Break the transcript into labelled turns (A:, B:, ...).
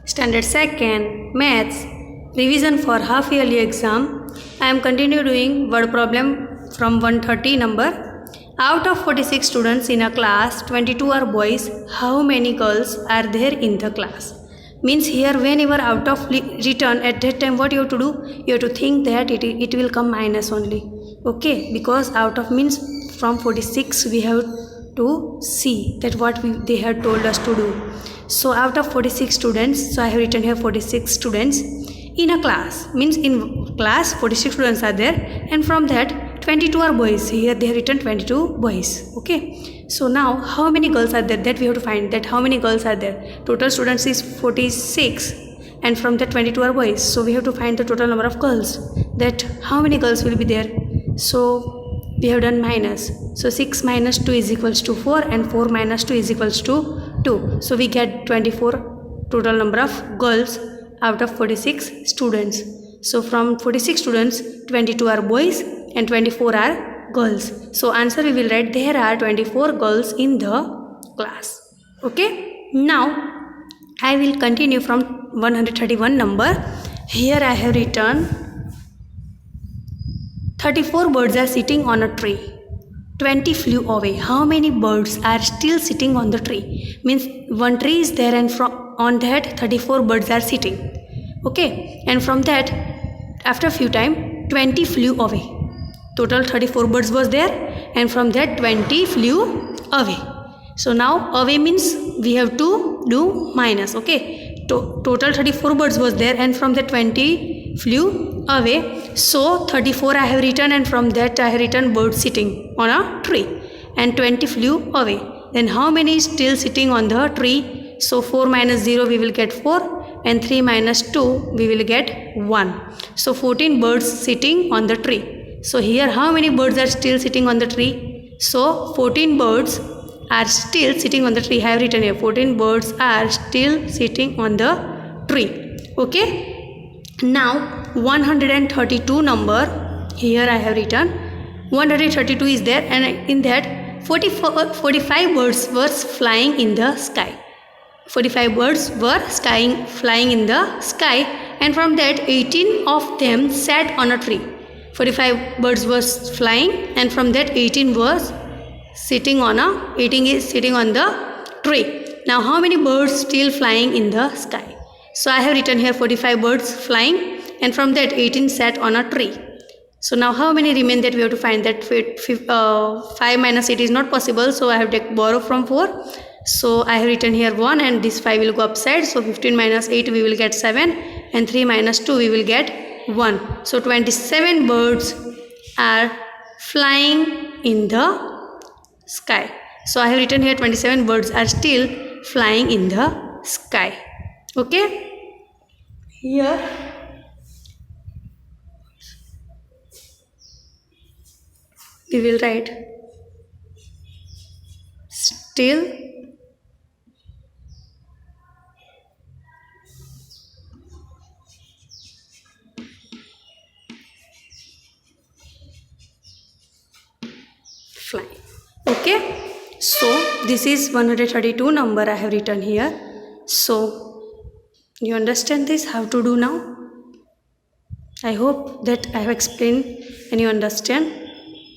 A: Standard 2nd, Maths, revision for half yearly exam. I am continue doing word problem from 130 number. Out of 46 students in a class, 22 are boys. How many girls are there in the class? Means here whenever out of return, at that time what you have to do? You have to think that it will come minus only. Okay, because out of means from 46 we have to see that what they have told us to do. So out of 46 students, so I have written here 46 students in a class, means in class 46 students are there, and from that 22 are boys. Here they have written 22 boys. Okay, so now how many girls are there? That we have to find that how many girls are there. Total students is 46 and from that 22 are boys, so we have to find the total number of girls, that how many girls will be there. So we have done minus, so 6 minus 2 is equals to 4 and 4 minus 2 is equals to 2, so we get 24 total number of girls out of 46 students. So from 46 students, 22 are boys and 24 are girls. So answer we will write there are 24 girls in the class. Okay, now I will continue from 131 number. Here I have written 34 birds are sitting on a tree. 20 flew away. How many birds are still sitting on the tree? Means one tree is there and on that 34 birds are sitting. Okay, and from that after a few time 20 flew away. Total 34 birds was there and from that 20 flew away. So now away means we have to do minus. Okay, total 34 birds was there and from the 20 flew away. So 34 I have written and from that I have written birds sitting on a tree and 20 flew away. Then how many is still sitting on the tree? So 4 minus 0 we will get 4 and 3 minus 2 we will get 1. So 14 birds sitting on the tree. So here how many birds are still sitting on the tree? So 14 birds are still sitting on the tree. I have written here 14 birds are still sitting on the tree. Okay, now 132 number, here I have written 132 is there and in that 45 birds were flying in the sky. 45 birds were flying in the sky and from that 18 of them sat on a tree. 45 birds was flying and from that 18 was sitting on the tree. Now how many birds still flying in the sky? So I have written here 45 birds flying and from that 18 sat on a tree. So now how many remain, that we have to find that 5 minus 8 is not possible, so I have to borrow from 4. So I have written here 1 and this 5 will go upside, so 15 minus 8 we will get 7 and 3 minus 2 we will get 1. So 27 birds are flying in the sky. So I have written here 27 birds are still flying in the sky. Okay, here we will write still flying. Okay, so this is 132 number I have written here. So you understand this, how to do now? I hope that I have explained and you understand.